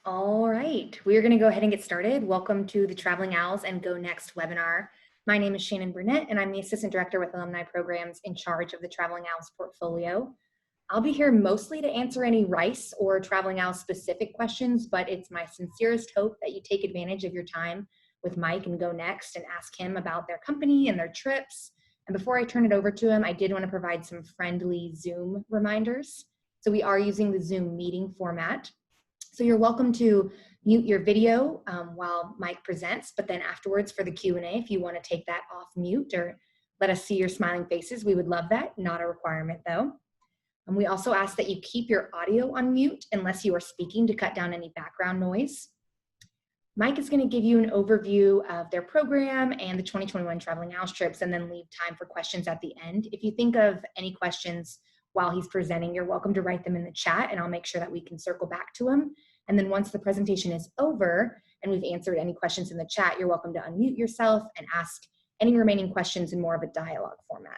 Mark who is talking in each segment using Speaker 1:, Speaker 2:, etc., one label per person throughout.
Speaker 1: All right, we're going to go ahead and get started. Welcome to the Traveling Owls and Go Next webinar. My name is Shannon Burnett, and I'm the Assistant Director with Alumni Programs in charge of the Traveling Owls portfolio. I'll be here mostly to answer any Rice or Traveling Owls specific questions, but it's my sincerest hope that you take advantage of your time with Mike and Go Next and ask him about their company and their trips. And before I turn it over to him, I did want to provide some friendly Zoom reminders. So we are using the Zoom meeting format. So you're welcome to mute your video while Mike presents, but then afterwards for the Q&A, if you want to take that off mute or let us see your smiling faces, we would love that. Not a requirement though. And we also ask that you keep your audio on mute unless you are speaking to cut down any background noise. Mike is going to give you an overview of their program and the 2021 Traveling Owls trips and then leave time for questions at the end. If you think of any questions while he's presenting, you're welcome to write them in the chat and I'll make sure that we can circle back to them. And then once the presentation is over and we've answered any questions in the chat, you're welcome to unmute yourself and ask any remaining questions in more of a dialogue format.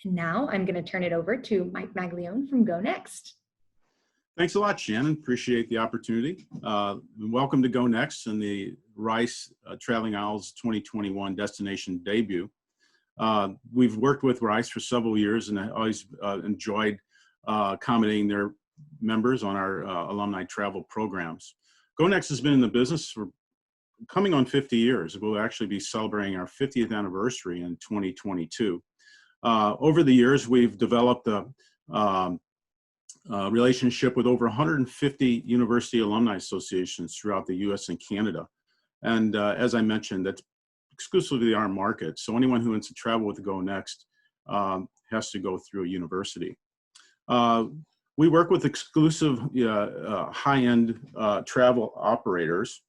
Speaker 1: And now I'm going to turn it over to Mike Maglione from Go Next.
Speaker 2: Thanks a lot, Shannon. Appreciate the opportunity. Welcome to Go Next and the Rice Traveling Owls 2021 destination debut. We've worked with Rice for several years and I always enjoyed accommodating their members on our alumni travel programs. Go Next has been in the business for coming on 50 years. We'll actually be celebrating our 50th anniversary in 2022. Over the years, we've developed a relationship with over 150 university alumni associations throughout the US and Canada. And as I mentioned, that's exclusively our market. So anyone who wants to travel with Go Next has to go through a university. We work with exclusive high-end travel operators,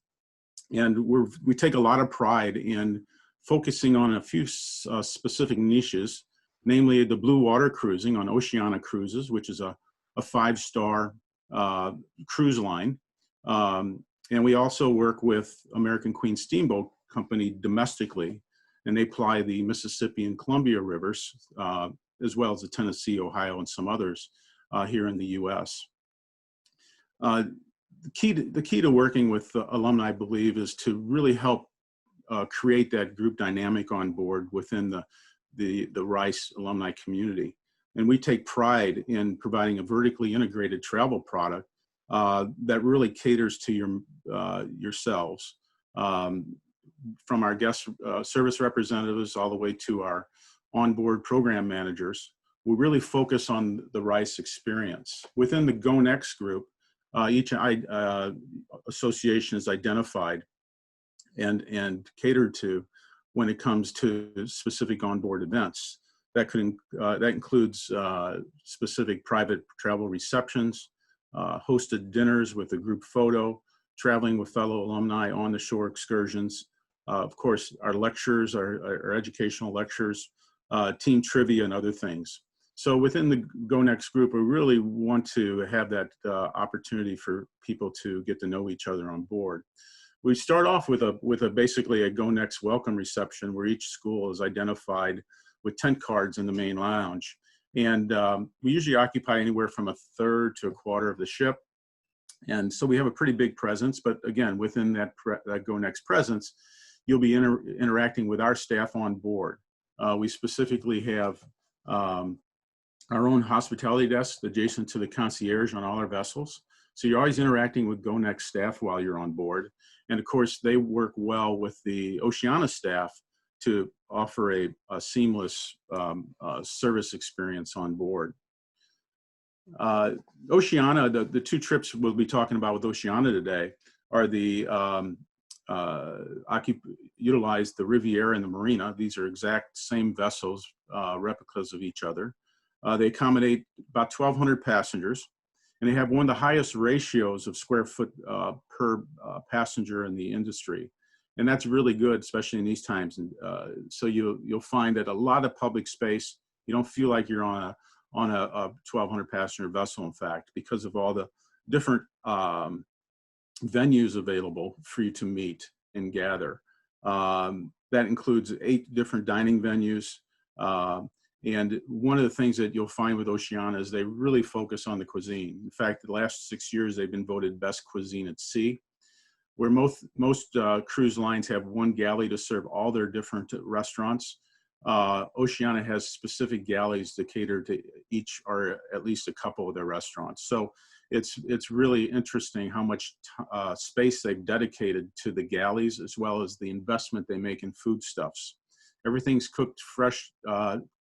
Speaker 2: and we take a lot of pride in focusing on a few specific niches, namely the blue water cruising on Oceana Cruises, which is a 5-star cruise line. And we also work with American Queen Steamboat Company domestically, and they ply the Mississippi and Columbia rivers, as well as the Tennessee, Ohio, and some others here in the US. The key to working with alumni, I believe, is to really help create that group dynamic on board within the Rice alumni community. And we take pride in providing a vertically integrated travel product that really caters to yourselves, from our guest service representatives all the way to our onboard program managers. We really focus on the Rice experience. Within the Go Next group, each association is identified and catered to when it comes to specific onboard events. That includes specific private travel receptions, hosted dinners with a group photo, traveling with fellow alumni on the shore excursions, of course, our lectures, our educational lectures, team trivia, and other things. So within the Go Next group, we really want to have that opportunity for people to get to know each other on board. We start off with basically a Go Next welcome reception where each school is identified with tent cards in the main lounge. And we usually occupy anywhere from a third to a quarter of the ship. And so we have a pretty big presence, but again, within that Go Next presence, you'll be interacting with our staff on board. We specifically have our own hospitality desk adjacent to the concierge on all our vessels. So you're always interacting with Go Next staff while you're on board. And of course, they work well with the Oceana staff to offer a seamless service experience on board. Oceana, the two trips we'll be talking about with Oceana today are the utilize the Riviera and the Marina. These are exact same vessels, replicas of each other. They accommodate about 1,200 passengers, and they have one of the highest ratios of square foot per passenger in the industry. And that's really good, especially in these times. And so you'll find that a lot of public space, you don't feel like you're on a 1,200 passenger vessel, in fact, because of all the different venues available for you to meet and gather. That includes 8 different dining venues. And one of the things that you'll find with Oceana is they really focus on the cuisine. In fact, the last 6 years, they've been voted best cuisine at sea, where most cruise lines have one galley to serve all their different restaurants. Oceana has specific galleys to cater to each or at least a couple of their restaurants. So it's really interesting how much space they've dedicated to the galleys, as well as the investment they make in foodstuffs. Everything's cooked fresh,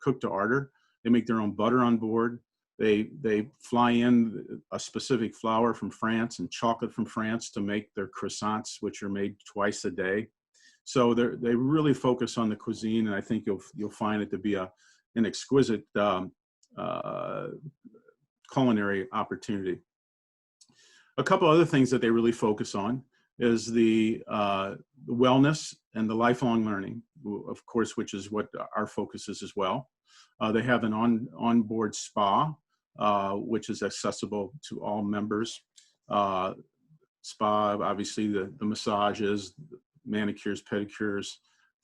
Speaker 2: cooked to order. They make their own butter on board. They fly in a specific flour from France and chocolate from France to make their croissants, which are made twice a day. So they really focus on the cuisine, and I think you'll find it to be an exquisite culinary opportunity. A couple other things that they really focus on is the wellness and the lifelong learning, of course, which is what our focus is as well. They have an onboard spa, which is accessible to all members. Spa, obviously, the massages, manicures, pedicures,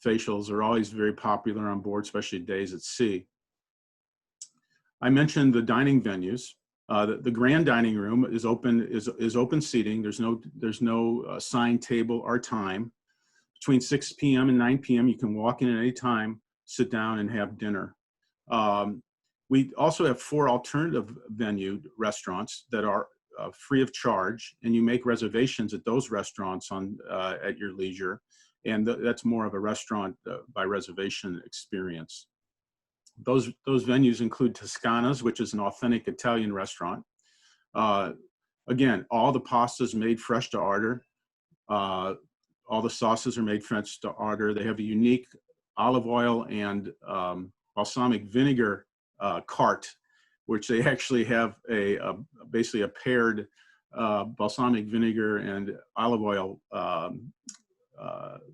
Speaker 2: facials are always very popular on board, especially days at sea. I mentioned the dining venues. The grand dining room is open seating. There's no assigned table or time. Between 6 p.m. and 9 p.m. you can walk in at any time, sit down, and have dinner. We also have 4 alternative venue restaurants that are free of charge, and you make reservations at those restaurants at your leisure, and that's more of a restaurant by reservation experience. Those venues include Toscana's, which is an authentic Italian restaurant. Again, all the pastas made fresh to order. All the sauces are made fresh to order. They have a unique olive oil and balsamic vinegar cart, which they actually have basically a paired balsamic vinegar and olive oil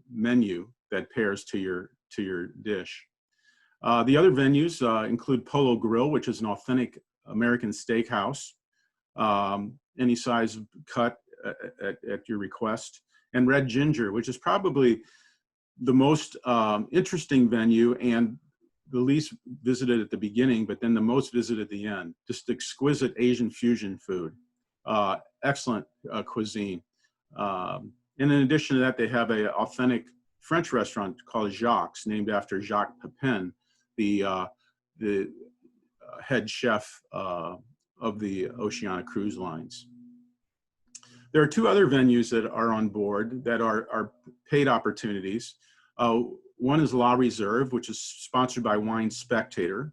Speaker 2: menu that pairs to your dish. The other venues include Polo Grill, which is an authentic American steakhouse, any size cut at your request, and Red Ginger, which is probably the most interesting venue and the least visited at the beginning, but then the most visited at the end. Just exquisite Asian fusion food, excellent cuisine. And in addition to that, they have an authentic French restaurant called Jacques, named after Jacques Pepin, the head chef of the Oceana Cruise Lines. There are 2 other venues that are on board that are paid opportunities. One is La Reserve, which is sponsored by Wine Spectator.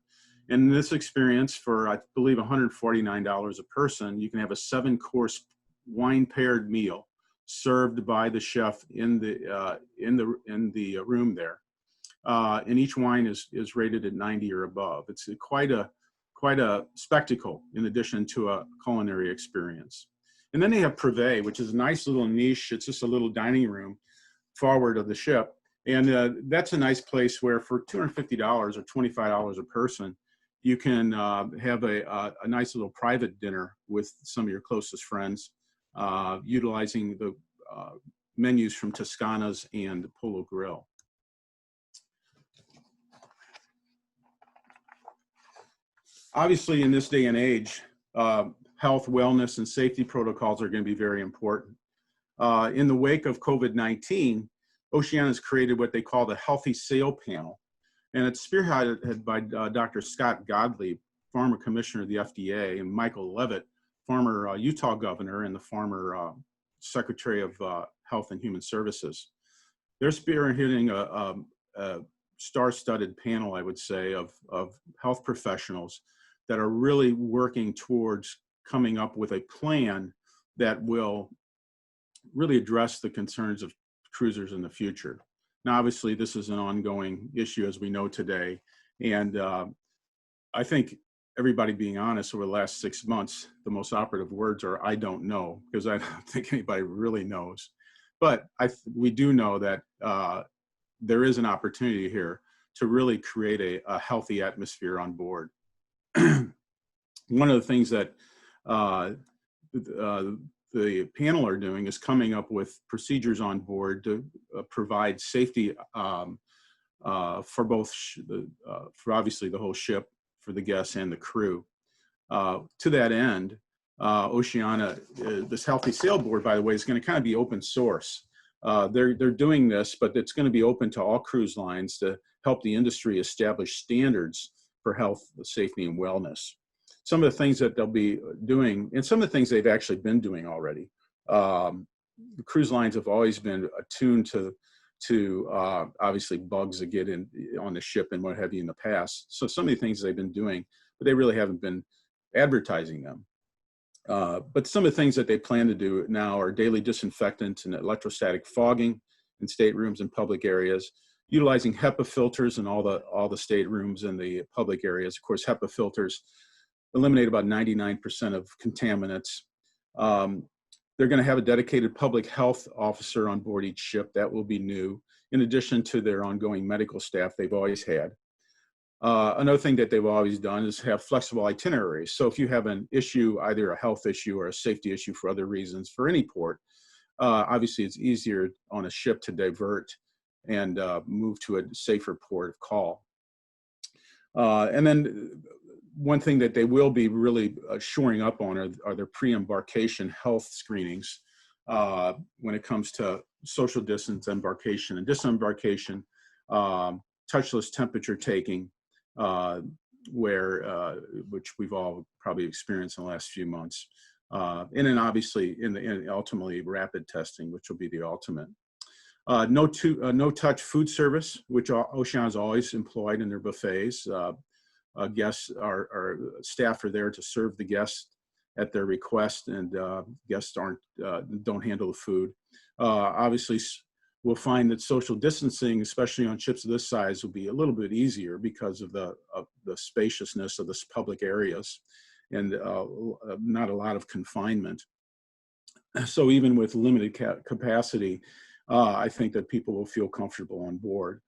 Speaker 2: And in this experience, for I believe $149 a person, you can have a 7-course wine-paired meal served by the chef in the room there. And each wine is rated at 90 or above. It's quite a spectacle in addition to a culinary experience. And then they have Privé, which is a nice little niche. It's just a little dining room forward of the ship. And that's a nice place where for $250 or $25 a person, you can have a nice little private dinner with some of your closest friends, utilizing the menus from Toscana's and Polo Grill. Obviously, in this day and age, health, wellness, and safety protocols are going to be very important. In the wake of COVID-19, Oceana has created what they call the Healthy Sail Panel, and it's spearheaded by Dr. Scott Gottlieb, former commissioner of the FDA, and Michael Levitt, former Utah governor and the former Secretary of Health and Human Services. They're spearheading a star-studded panel, I would say, of health professionals that are really working towards coming up with a plan that will really address the concerns of cruisers in the future. Now, obviously, this is an ongoing issue, as we know today, and I think everybody being honest, over the last 6 months, the most operative words are "I don't know," because I don't think anybody really knows. But we do know that there is an opportunity here to really create a healthy atmosphere on board. One of the things that the panel are doing is coming up with procedures on board to provide safety for both, for obviously the whole ship, for the guests and the crew. To that end, Oceana, this Healthy Sail Board, by the way, is going to kind of be open source. They're doing this, but it's going to be open to all cruise lines to help the industry establish standards for health, safety, and wellness. Some of the things that they'll be doing, and some of the things they've actually been doing already. The cruise lines have always been attuned to obviously bugs that get in on the ship and what have you in the past. So some of the things they've been doing, but they really haven't been advertising them. But some of the things that they plan to do now are daily disinfectant and electrostatic fogging in staterooms and public areas, utilizing HEPA filters in all the staterooms and the public areas. Of course, HEPA filters eliminate about 99% of contaminants. They're going to have a dedicated public health officer on board each ship. That will be new, in addition to their ongoing medical staff they've always had. Another thing that they've always done is have flexible itineraries. So if you have an issue, either a health issue or a safety issue for other reasons for any port, obviously it's easier on a ship to divert and move to a safer port of call. And then one thing that they will be really shoring up on are their pre-embarkation health screenings when it comes to social distance embarkation and disembarkation, touchless temperature taking, which we've all probably experienced in the last few months. And then obviously ultimately rapid testing, which will be the ultimate. No touch food service, which Oceana has always employed in their buffets. Guests staff are there to serve the guests at their request, and guests don't handle the food. Obviously, we'll find that social distancing, especially on ships of this size, will be a little bit easier because of the spaciousness of the public areas and not a lot of confinement. So even with limited capacity, I think that people will feel comfortable on board.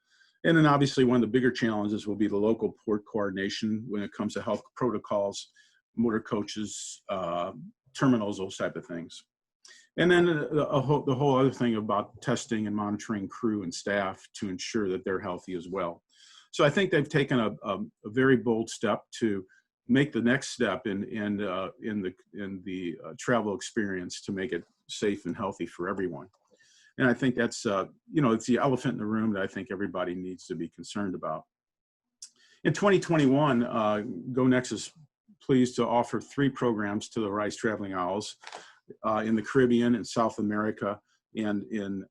Speaker 2: And then obviously one of the bigger challenges will be the local port coordination when it comes to health protocols, motor coaches, terminals, those type of things. And then the whole other thing about testing and monitoring crew and staff to ensure that they're healthy as well. So I think they've taken a very bold step to make the next step in the travel experience to make it safe and healthy for everyone. And I think that's, it's the elephant in the room that I think everybody needs to be concerned about. In 2021, GoNext is pleased to offer 3 programs to the Rise Traveling Owls in the Caribbean and South America and in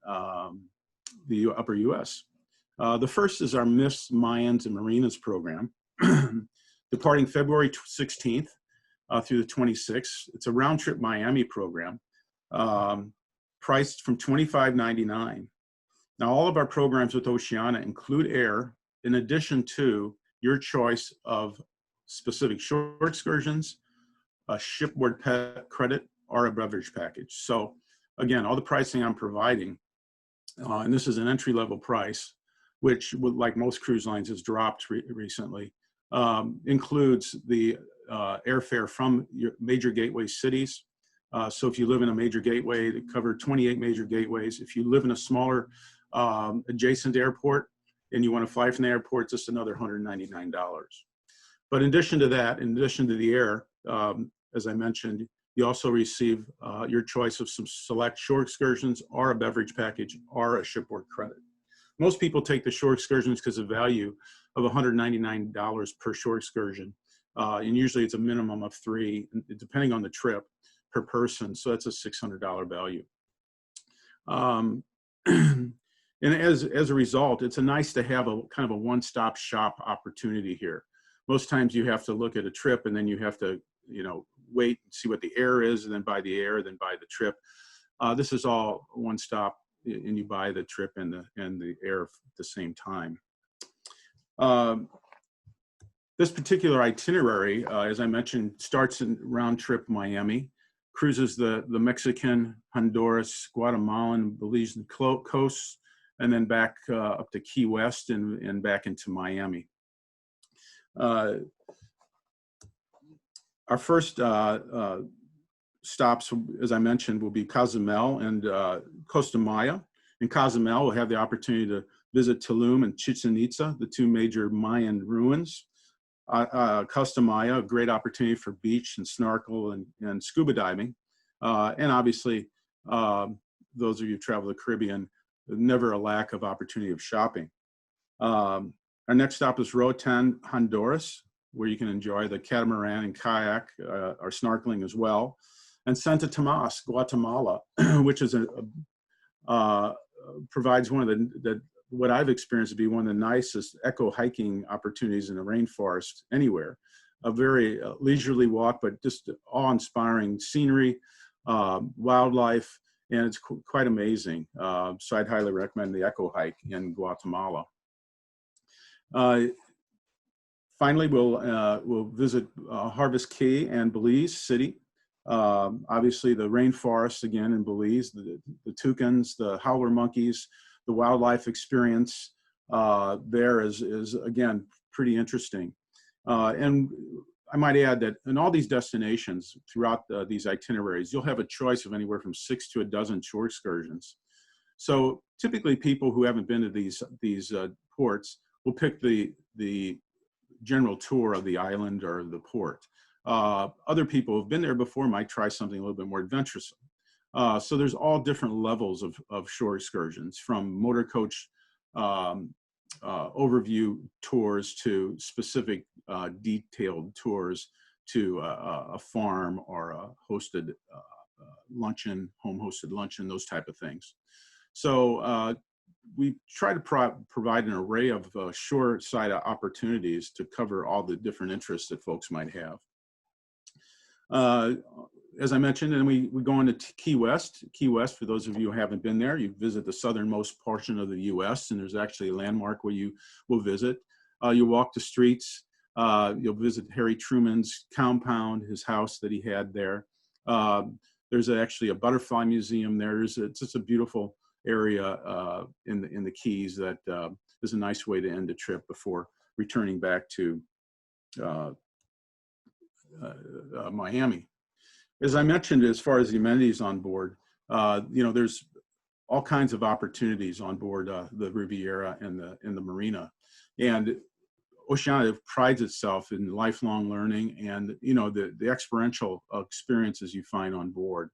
Speaker 2: the upper US. The first is our Miss Mayans and Marinas program, departing February 16th through the 26th. It's a round trip Miami program. Priced from $25.99. Now, all of our programs with Oceana include air, in addition to your choice of specific shore excursions, a shipboard pet credit, or a beverage package. So again, all the pricing I'm providing, and this is an entry-level price, which, like most cruise lines, has dropped recently, includes the airfare from your major gateway cities. So if you live in a major gateway, they cover 28 major gateways. If you live in a smaller adjacent airport and you want to fly from the airport, just another $199. But in addition to that, in addition to the air, as I mentioned, you also receive your choice of some select shore excursions or a beverage package or a shipboard credit. Most people take the shore excursions because of value of $199 per shore excursion. And usually it's a minimum of 3, depending on the trip, per person. So that's a $600 value. And as a result, it's nice to have a kind of a one-stop shop opportunity here. Most times you have to look at a trip and then you have to, wait and see what the air is and then buy the air, then buy the trip. This is all one stop and you buy the trip and the air at the same time. This particular itinerary, as I mentioned, starts in round trip Miami, cruises the Mexican, Honduras, Guatemalan, Belizean coasts, and then back up to Key West and back into Miami. Our first stops, as I mentioned, will be Cozumel and Costa Maya. In Cozumel, we'll have the opportunity visit Tulum and Chichen Itza, the two major Mayan ruins. Costa Maya, a great opportunity for beach and snorkel and scuba diving. And obviously, those of you who travel the Caribbean, never a lack of opportunity of shopping. Our next stop is Roatan, Honduras, where you can enjoy the catamaran and kayak, or snorkeling as well. And Santa Tomas, Guatemala, which is provides one of what I've experienced to be one of the nicest eco hiking opportunities in the rainforest anywhere. A very leisurely walk, but just awe-inspiring scenery, wildlife, and it's quite amazing. So I'd highly recommend the eco hike in Guatemala. Finally, we'll visit Harvest Key and Belize City. Obviously, the rainforest again in Belize, the toucans, the howler monkeys, the wildlife experience there is again pretty interesting. And I might add that in all these destinations throughout these itineraries, you'll have a choice of anywhere from 6 to a dozen shore excursions. So typically, people who haven't been to these ports will pick the general tour of the island or the port. Other people who've been there before might try something a little bit more adventuresome. So there's all different levels of shore excursions, from motor coach overview tours to specific detailed tours to a farm or a hosted luncheon, home-hosted luncheon, those type of things. So we try to provide an array of shore-side opportunities to cover all the different interests that folks might have. As I mentioned, and we go into Key West. Key West, for those of you who haven't been there, you visit the southernmost portion of the U.S., and there's actually a landmark where you will visit. You walk the streets. You'll visit Harry Truman's compound, his house that he had there. There's actually a butterfly museum there. It's just a beautiful area in the Keys that is a nice way to end the trip before returning back to Miami. As I mentioned, as far as the amenities on board, there's all kinds of opportunities on board the Riviera and the Marina, and Oceana prides itself in lifelong learning and the experiential experiences you find on board.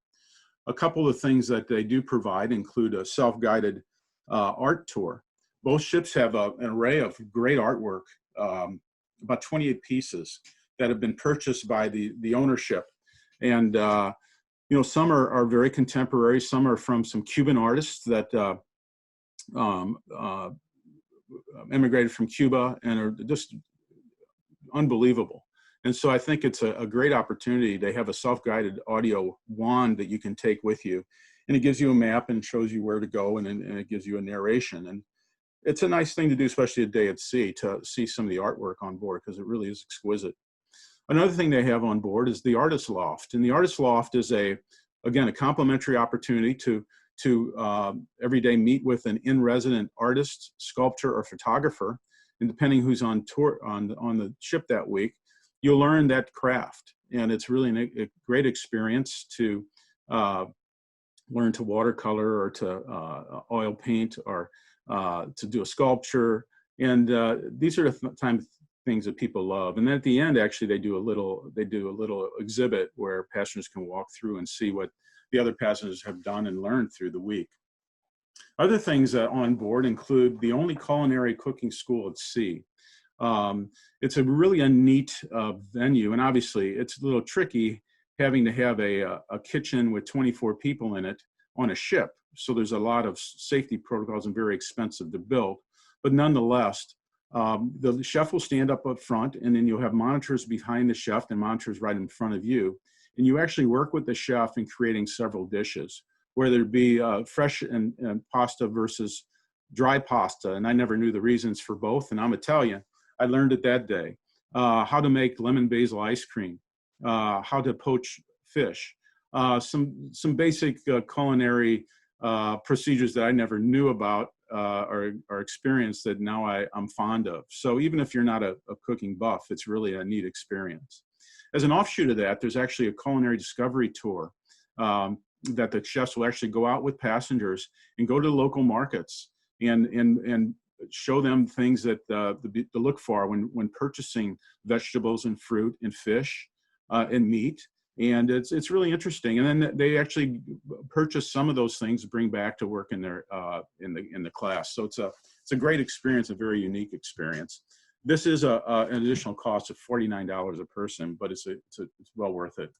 Speaker 2: A couple of things that they do provide include a self-guided art tour. Both ships have an array of great artwork, about 28 pieces that have been purchased by the ownership. And, some are very contemporary. Some are from some Cuban artists that immigrated from Cuba and are just unbelievable. And so I think it's a great opportunity. They have a self-guided audio wand that you can take with you, and it gives you a map and shows you where to go, and it gives you a narration. And it's a nice thing to do, especially a day at sea, to see some of the artwork on board, because it really is exquisite. Another thing they have on board is the Artist Loft. And the Artist Loft is again, a complimentary opportunity to every day meet with an in-resident artist, sculptor, or photographer. And depending who's on tour on the ship that week, you'll learn that craft. And it's really a great experience to learn to watercolor or to oil paint or to do a sculpture. And these are the things that people love. And then at the end, actually, they do a little exhibit where passengers can walk through and see what the other passengers have done and learned through the week. Other things on board include the only culinary cooking school at sea. It's really a neat venue, and obviously it's a little tricky having to have a kitchen with 24 people in it on a ship. So there's a lot of safety protocols and very expensive to build, but nonetheless, the chef will stand up front, and then you'll have monitors behind the chef and monitors right in front of you. And you actually work with the chef in creating several dishes, whether it be fresh and pasta versus dry pasta. And I never knew the reasons for both, and I'm Italian. I learned it that day. How to make lemon basil ice cream, how to poach fish, some basic culinary procedures that I never knew about or experienced that now I'm fond of. So even if you're not a cooking buff, it's really a neat experience. As an offshoot of that, there's actually a culinary discovery tour that the chefs will actually go out with passengers and go to local markets and show them things that to look for when purchasing vegetables and fruit and fish and meat. And it's really interesting. And then they actually purchase some of those things to bring back to work in their in the class. So it's a great experience, a very unique experience. This is an additional cost of $49 a person, but it's well worth it.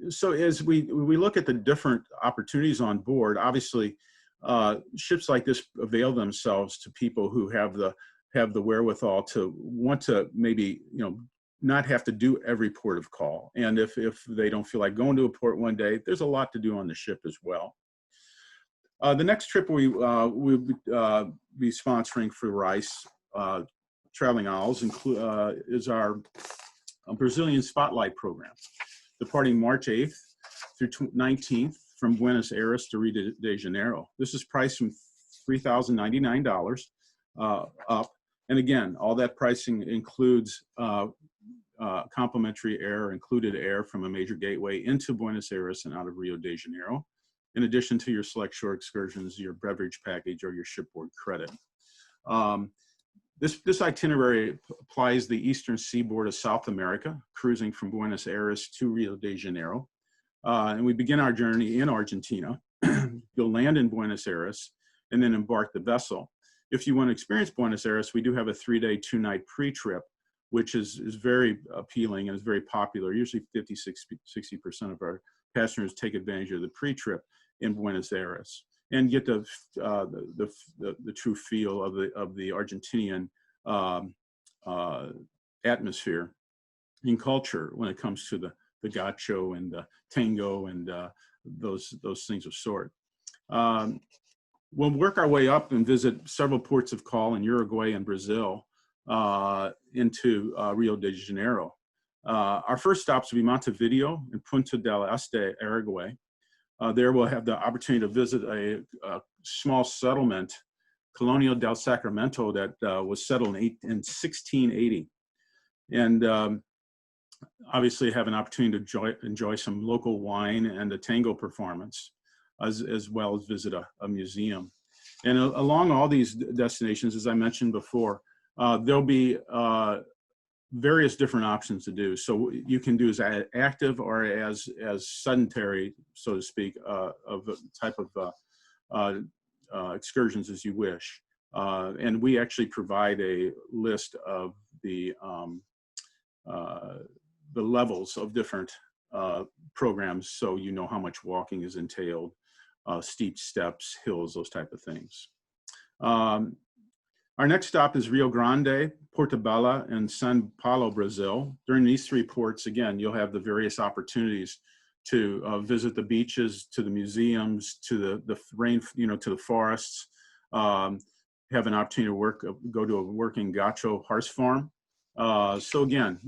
Speaker 2: So as we look at the different opportunities on board, obviously ships like this avail themselves to people who have the wherewithal to want to maybe, you know, not have to do every port of call. And if they don't feel like going to a port one day, there's a lot to do on the ship as well. The next trip we'll be sponsoring for Rice Traveling Owls is our Brazilian Spotlight Program, departing March 8th through 19th from Buenos Aires to Rio de Janeiro. This is priced from $3,099 up. And again, all that pricing includes complimentary air, included air from a major gateway into Buenos Aires and out of Rio de Janeiro, in addition to your select shore excursions, your beverage package, or your shipboard credit. This itinerary applies the eastern seaboard of South America, cruising from Buenos Aires to Rio de Janeiro. And we begin our journey in Argentina. You'll land in Buenos Aires and then embark the vessel. If you want to experience Buenos Aires, we do have a 3-day, 2-night pre-trip, which is very appealing and is very popular. Usually 50–60% of our passengers take advantage of the pre-trip in Buenos Aires and get the true feel of the Argentinian atmosphere and culture when it comes to the gacho and the tango and those things of sort. We'll work our way up and visit several ports of call in Uruguay and Brazil into Rio de Janeiro. Our first stops will be Montevideo and Punta del Este, Uruguay. There we'll have the opportunity to visit a small settlement, Colonial del Sacramento, that was settled in 1680. And obviously have an opportunity to enjoy some local wine and a tango performance, as well as visit a museum. And along all these destinations, as I mentioned before, there'll be various different options to do. So you can do as active or as sedentary, so to speak, of the type of excursions as you wish. And we actually provide a list of the levels of different programs, so you know how much walking is entailed, steep steps, hills, those type of things. Our next stop is Rio Grande, Portobello, and São Paulo, Brazil. During these 3 ports, again, you'll have the various opportunities to visit the beaches, to the museums, to the rain, to the forests. Have an opportunity to go to a working gacho horse farm. So again,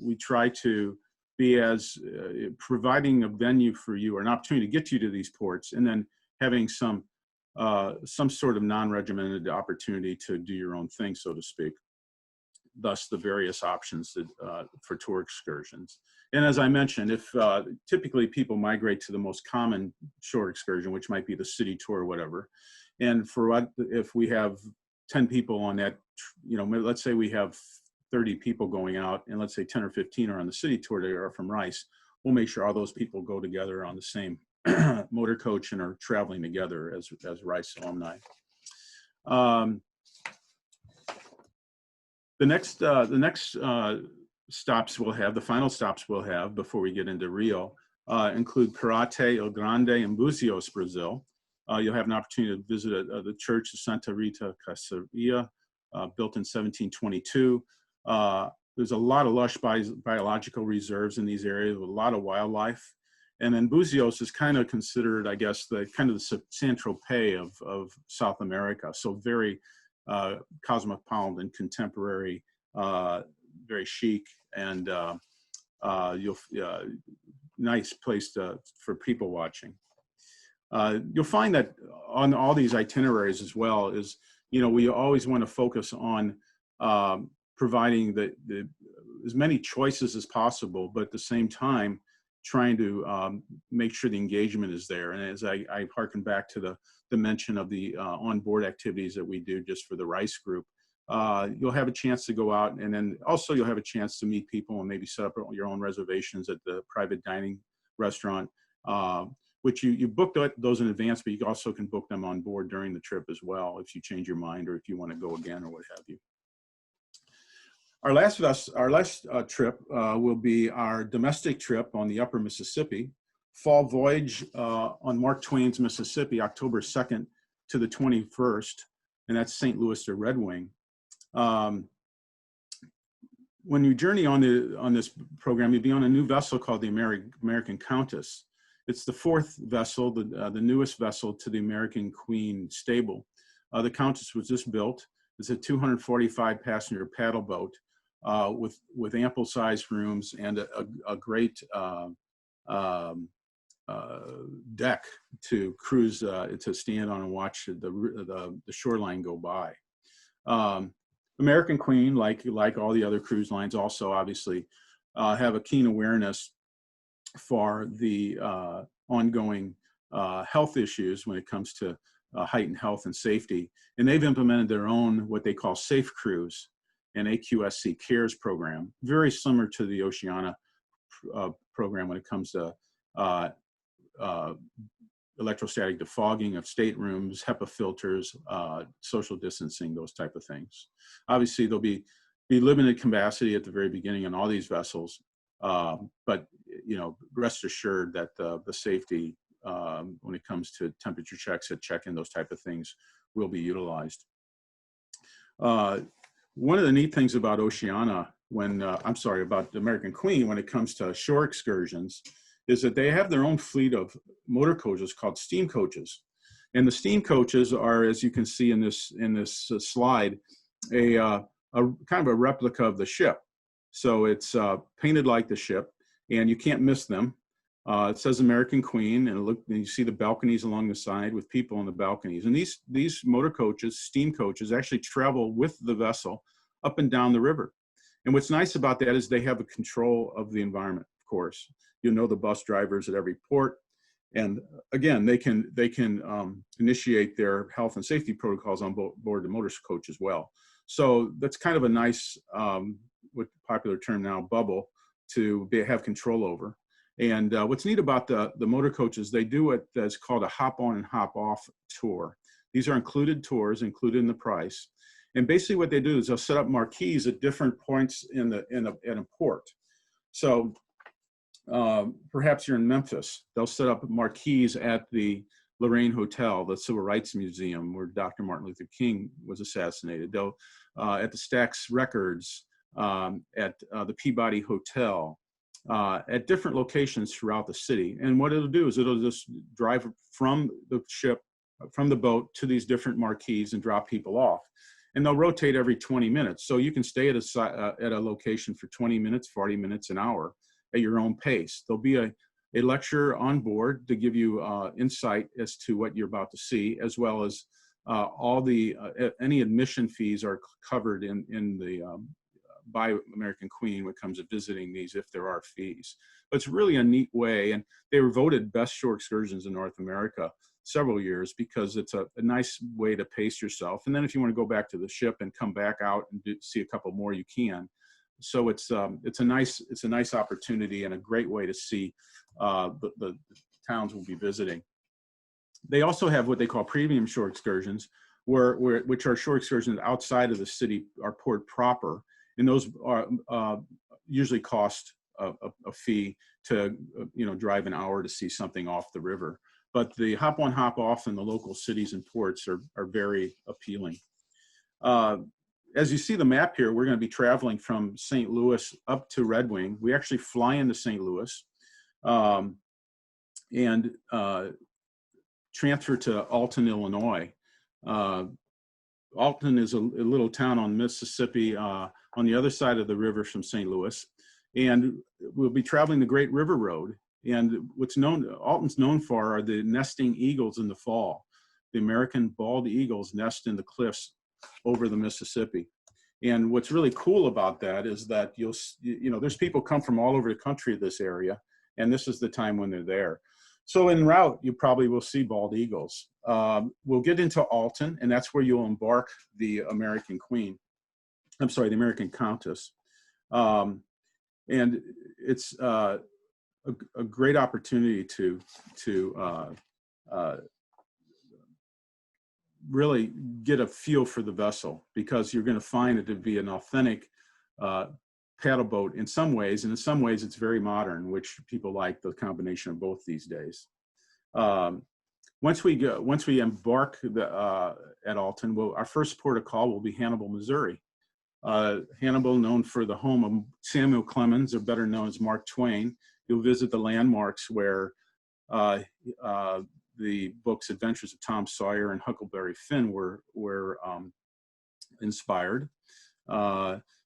Speaker 2: we try to be as providing a venue for you or an opportunity to get you to these ports, and then having some sort of non-regimented opportunity to do your own thing, so to speak. Thus, the various options for tour excursions. And as I mentioned, if typically people migrate to the most common shore excursion, which might be the city tour or whatever. And if we have 10 people on that, let's say we have 30 people going out, and let's say 10 or 15 are on the city tour, they are from Rice, we'll make sure all those people go together on the same motor coach and are traveling together as Rice alumni. The next stops we'll have, the final stops we'll have before we get into Rio, include Parate, El Grande, and Buzios, Brazil. You'll have an opportunity to visit the Church of Santa Rita Casaria, built in 1722. There's a lot of lush biological reserves in these areas with a lot of wildlife. And then Buzios is kind of considered, I guess, the Saint-Tropez of South America. So very cosmopolitan, contemporary, very chic, and nice place for people watching. You'll find that on all these itineraries as well is, we always want to focus on providing as many choices as possible, but at the same time, trying to make sure the engagement is there. And as I hearken back to the mention of the onboard activities that we do just for the RICE group, you'll have a chance to go out, and then also you'll have a chance to meet people and maybe set up your own reservations at the private dining restaurant, which you book those in advance, but you also can book them on board during the trip as well if you change your mind or if you want to go again or what have you. Our last trip will be our domestic trip on the upper Mississippi. Fall Voyage on Mark Twain's Mississippi, October 2nd to the 21st, and that's St. Louis to Red Wing. When you journey on this program, you'll be on a new vessel called the American Countess. It's the fourth vessel, the newest vessel to the American Queen stable. The Countess was just built. It's a 245 passenger paddle boat with ample sized rooms and a great deck to cruise, to stand on and watch the shoreline go by. American Queen, like all the other cruise lines, also obviously have a keen awareness for the ongoing health issues when it comes to heightened health and safety. And they've implemented their own, what they call Safe Cruise, an AQSC CARES program, very similar to the Oceana program when it comes to electrostatic defogging of staterooms, HEPA filters, social distancing, those type of things. Obviously, there'll be limited capacity at the very beginning on all these vessels, but rest assured that the safety when it comes to temperature checks at check-in, those type of things, will be utilized. One of the neat things about Oceana, about the American Queen, when it comes to shore excursions, is that they have their own fleet of motor coaches called steam coaches. And the steam coaches are, as you can see in this slide, a kind of a replica of the ship. So it's painted like the ship, and you can't miss them. It says American Queen, and you see the balconies along the side with people on the balconies. And these motor coaches, steam coaches, actually travel with the vessel up and down the river. And what's nice about that is they have a control of the environment, of course. You know the bus drivers at every port, and again, they can initiate their health and safety protocols on board the motor coach as well. So that's kind of a nice, with the popular term now, bubble to have control over. And what's neat about the motor coaches, they do what is called a hop on and hop off tour. These are included tours, included in the price. And basically what they do is they'll set up marquees at different points in a port. So perhaps you're in Memphis, they'll set up marquees at the Lorraine Hotel, the Civil Rights Museum where Dr. Martin Luther King was assassinated. They'll at the Stax Records, at the Peabody Hotel, at different locations throughout the city. And what it'll do is it'll just drive from the ship, from the boat to these different marquees and drop people off. And they'll rotate every 20 minutes. So you can stay at a location for 20 minutes, 40 minutes, an hour at your own pace. There'll be a lecturer on board to give you insight as to what you're about to see, as well as all the any admission fees are covered in the by American Queen when it comes to visiting these, if there are fees. But it's really a neat way, and they were voted best shore excursions in North America several years because it's a nice way to pace yourself. And then if you want to go back to the ship and come back out and see a couple more, you can. So it's a nice opportunity and a great way to see the towns we'll be visiting. They also have what they call premium shore excursions, which are shore excursions outside of the city, our port proper, and those are usually cost a fee to drive an hour to see something off the river. But the hop on, hop off in the local cities and ports are very appealing. As you see the map here, we're going to be traveling from St. Louis up to Red Wing. We actually fly into St. Louis and transfer to Alton, Illinois. Alton is a little town on Mississippi on the other side of the river from St. Louis. And we'll be traveling the Great River Road. And Alton's known for are the nesting eagles in the fall. The American bald eagles nest in the cliffs over the Mississippi. And what's really cool about that is that there's people come from all over the country to this area, and this is the time when they're there. So en route, you probably will see bald eagles. We'll get into Alton, and that's where you'll embark the American Queen. I'm sorry, the American Countess. And it's a great opportunity to really get a feel for the vessel, because you're going to find it to be an authentic paddle boat in some ways, and in some ways it's very modern, which people like the combination of both these days. Once we embark at Alton, our first port of call will be Hannibal, Missouri. Hannibal, known for the home of Samuel Clemens, or better known as Mark Twain. You'll visit the landmarks where the books Adventures of Tom Sawyer and Huckleberry Finn were inspired,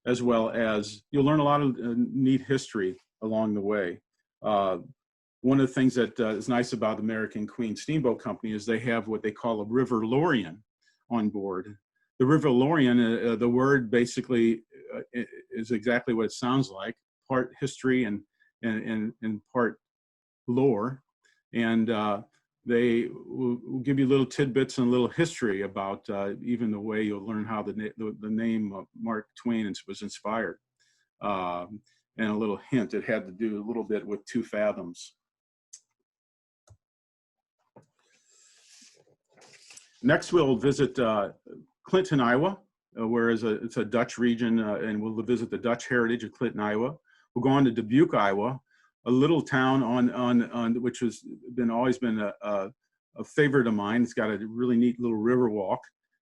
Speaker 2: as well as you'll learn a lot of neat history along the way. One of the things that is nice about the American Queen Steamboat Company is they have what they call a River Lorien on board. The River Lorien, the word basically is exactly what it sounds like, part history and part lore. And they will give you little tidbits and a little history about even the way you'll learn how the name of Mark Twain was inspired. And a little hint, it had to do a little bit with 2 fathoms. Next, we'll visit Clinton, Iowa, where it's a Dutch region, and we'll visit the Dutch heritage of Clinton, Iowa. We'll go on to Dubuque, Iowa, a little town on which has always been a favorite of mine. It's got a really neat little river walk.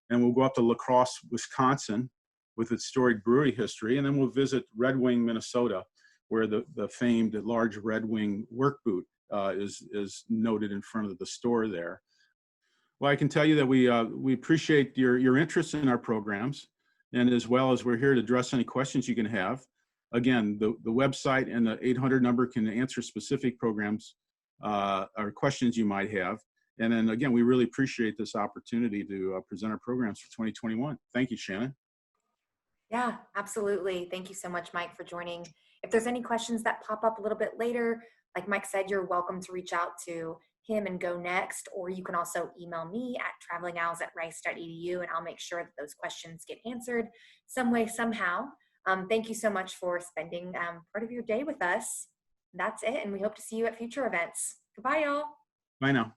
Speaker 2: And we'll go up to La Crosse, Wisconsin, with its storied brewery history. And then we'll visit Red Wing, Minnesota, where the famed large Red Wing work boot is noted in front of the store there. Well, I can tell you that we appreciate your interest in our programs, and as well as we're here to address any questions you can have. Again, the website and the 800 number can answer specific programs or questions you might have. And then again, we really appreciate this opportunity to present our programs for 2021. Thank you, Shannon.
Speaker 1: Yeah, absolutely. Thank you so much, Mike, for joining. If there's any questions that pop up a little bit later, like Mike said, you're welcome to reach out to him and Go Next, or you can also email me at travelingowls@rice.edu, and I'll make sure that those questions get answered some way, somehow. Thank you so much for spending part of your day with us. That's it, and we hope to see you at future events. Goodbye, y'all.
Speaker 2: Bye now.